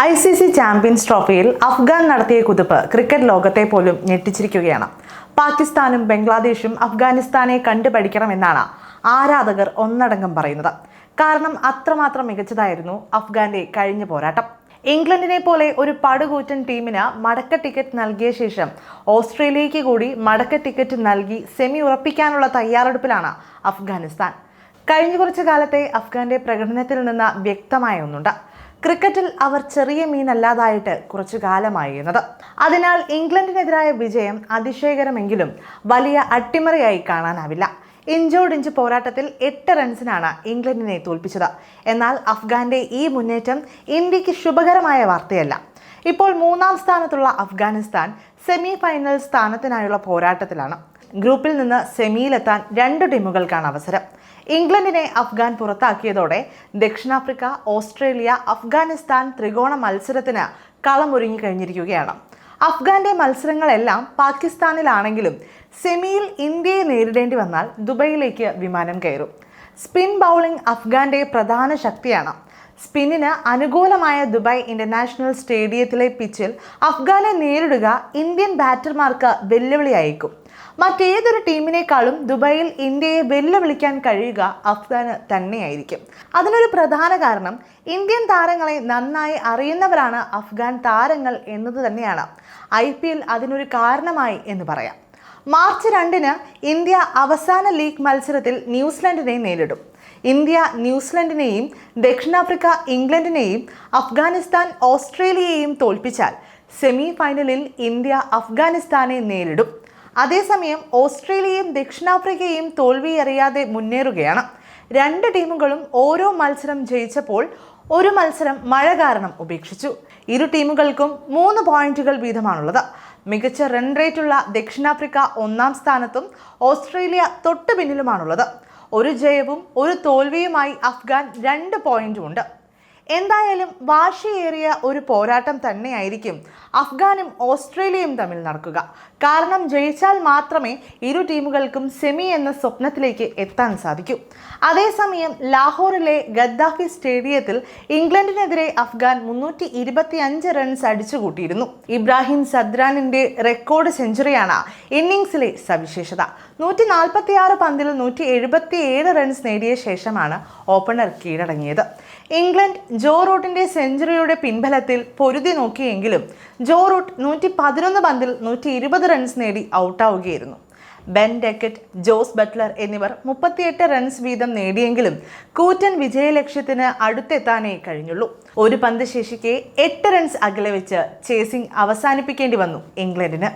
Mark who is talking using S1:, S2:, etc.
S1: ICC champions ട്രോഫിയിൽ അഫ്ഗാൻ നടത്തിയ കുതിപ്പ് ക്രിക്കറ്റ് ലോകത്തെ പോലും ഞെട്ടിച്ചിരിക്കുകയാണ്. പാകിസ്ഥാനും ബംഗ്ലാദേശും അഫ്ഗാനിസ്ഥാനെ കണ്ടുപഠിക്കണമെന്നാണ് ആരാധകർ ഒന്നടങ്കം പറയുന്നത്. കാരണം അത്രമാത്രം മികച്ചതായിരുന്നു അഫ്ഗാന്റെ കഴിഞ്ഞ പോരാട്ടം. ഇംഗ്ലണ്ടിനെ പോലെ ഒരു പടുകൂറ്റൻ ടീമിന് മടക്ക ടിക്കറ്റ് നൽകിയ ശേഷം ഓസ്ട്രേലിയയ്ക്ക് കൂടി മടക്ക ടിക്കറ്റ് നൽകി സെമി ഉറപ്പിക്കാനുള്ള തയ്യാറെടുപ്പിലാണ് അഫ്ഗാനിസ്ഥാൻ. കഴിഞ്ഞ കുറച്ചു കാലത്തെ അഫ്ഗാന്റെ പ്രകടനത്തിൽ നിന്ന് വ്യക്തമായ ഒന്നുണ്ട്. ക്രിക്കറ്റിൽ അവർ ചെറിയ മീനല്ലാതായിട്ട് കുറച്ചു കാലമായി എന്നത്. അതിനാൽ ഇംഗ്ലണ്ടിനെതിരായ വിജയം അതിശയകരമെങ്കിലും വലിയ അട്ടിമറിയായി കാണാനാവില്ല. ഇഞ്ചോടിഞ്ച് പോരാട്ടത്തിൽ 8 റൺസിനാണ് ഇംഗ്ലണ്ടിനെ തോൽപ്പിച്ചത്. എന്നാൽ അഫ്ഗാന്റെ ഈ മുന്നേറ്റം ഇന്ത്യക്ക് ശുഭകരമായ വാർത്തയല്ല. ഇപ്പോൾ 3-ാം സ്ഥാനത്തുള്ള അഫ്ഗാനിസ്ഥാൻ സെമി ഫൈനൽ സ്ഥാനത്തിനായുള്ള പോരാട്ടത്തിലാണ്. ഗ്രൂപ്പിൽ നിന്ന് സെമിയിലെത്താൻ 2 ടീമുകൾക്കാണ് അവസരം. ഇംഗ്ലണ്ടിനെ അഫ്ഗാൻ പുറത്താക്കിയതോടെ ദക്ഷിണാഫ്രിക്ക, ഓസ്ട്രേലിയ, അഫ്ഗാനിസ്ഥാൻ ത്രികോണ മത്സരത്തിന് കളമൊരുങ്ങി കഴിഞ്ഞിരിക്കുകയാണ്. അഫ്ഗാന്റെ മത്സരങ്ങളെല്ലാം പാകിസ്ഥാനിലാണെങ്കിലും സെമിയിൽ ഇന്ത്യയെ നേരിടേണ്ടി വന്നാൽ ദുബൈയിലേക്ക് വിമാനം കയറും. സ്പിൻ ബൗളിംഗ് അഫ്ഗാന്റെ പ്രധാന ശക്തിയാണ്. സ്പിന്നിന് അനുകൂലമായ ദുബായ് ഇന്റർനാഷണൽ സ്റ്റേഡിയത്തിലെ പിച്ചിൽ അഫ്ഗാനെ നേരിടുക ഇന്ത്യൻ ബാറ്റർമാർക്ക് വെല്ലുവിളിയായേക്കും. മറ്റേതൊരു ടീമിനേക്കാളും ദുബായിൽ ഇന്ത്യയെ വെല്ലുവിളിക്കാൻ കഴിയുക അഫ്ഗാന് തന്നെയായിരിക്കും. അതിനൊരു പ്രധാന കാരണം ഇന്ത്യൻ താരങ്ങളെ നന്നായി അറിയുന്നവരാണ് അഫ്ഗാൻ താരങ്ങൾ എന്നത് തന്നെയാണ്. IPL അതിനൊരു കാരണമായി എന്ന് പറയാം. മാർച്ച് 2-ന് ഇന്ത്യ അവസാന ലീഗ് മത്സരത്തിൽ ന്യൂസിലൻഡിനെ നേരിടും. ഇന്ത്യ ന്യൂസിലൻഡിനെയും ദക്ഷിണാഫ്രിക്ക ഇംഗ്ലണ്ടിനെയും അഫ്ഗാനിസ്ഥാൻ ഓസ്ട്രേലിയയെയും തോൽപ്പിച്ചാൽ സെമി ഫൈനലിൽ ഇന്ത്യ അഫ്ഗാനിസ്ഥാനെ നേരിടും. അതേസമയം ഓസ്ട്രേലിയയും ദക്ഷിണാഫ്രിക്കയും തോൽവിയറിയാതെ മുന്നേറുകയാണ്. 2 ടീമുകളും ഓരോ മത്സരം ജയിച്ചപ്പോൾ ഒരു മത്സരം മഴ കാരണം ഉപേക്ഷിച്ചു. ഇരു ടീമുകൾക്കും 3 പോയിന്റുകൾ വീതമാണുള്ളത്. മികച്ച റൺ റേറ്റുള്ള ദക്ഷിണാഫ്രിക്ക 1-ാം സ്ഥാനത്തും ഓസ്ട്രേലിയ തൊട്ടു പിന്നിലുമാണുള്ളത്. ഒരു ജയവും ഒരു തോൽവിയുമായി അഫ്ഗാൻ 2 പോയിന്റുമുണ്ട്. എന്തായാലും വാശിയേറിയ ഒരു പോരാട്ടം തന്നെയായിരിക്കും അഫ്ഗാനും ഓസ്ട്രേലിയയും തമ്മിൽ നടക്കുക. കാരണം ജയിച്ചാൽ മാത്രമേ ഇരു ടീമുകൾക്കും സെമി എന്ന സ്വപ്നത്തിലേക്ക് എത്താൻ സാധിക്കൂ. അതേസമയം ലാഹോറിലെ ഗദ്ദാഫി സ്റ്റേഡിയത്തിൽ ഇംഗ്ലണ്ടിനെതിരെ അഫ്ഗാൻ 325 റൺസ് അടിച്ചുകൂട്ടിയിരുന്നു. ഇബ്രാഹിം സദ്രാനിന്റെ റെക്കോർഡ് സെഞ്ചുറിയാണ് ഇന്നിംഗ്സിലെ സവിശേഷത. 146 പന്തിൽ 177 റൺസ് നേടിയ ശേഷമാണ് ഓപ്പണർ കീഴടങ്ങിയത്. ഇംഗ്ലണ്ട് ജോ റൂട്ടിന്റെ സെഞ്ചുറിയുടെ പിൻബലത്തിൽ പൊരുതി നോക്കിയെങ്കിലും ജോ റൂട്ട് 111 പന്തിൽ 120 റൺസ് നേടി ഔട്ടാവുകയായിരുന്നു. ബെൻ ഡെക്കറ്റ്, ജോസ് ബട്ട്ലർ എന്നിവർ 38 റൺസ് വീതം നേടിയെങ്കിലും കൂറ്റൻ വിജയലക്ഷ്യത്തിന് അടുത്തെത്താനേ കഴിഞ്ഞുള്ളൂ. ഒരു പന്ത് ശേഷിക്കെ 8 റൺസ് അകലെ വെച്ച് ചേസിംഗ് അവസാനിപ്പിക്കേണ്ടി വന്നു ഇംഗ്ലണ്ടിന്.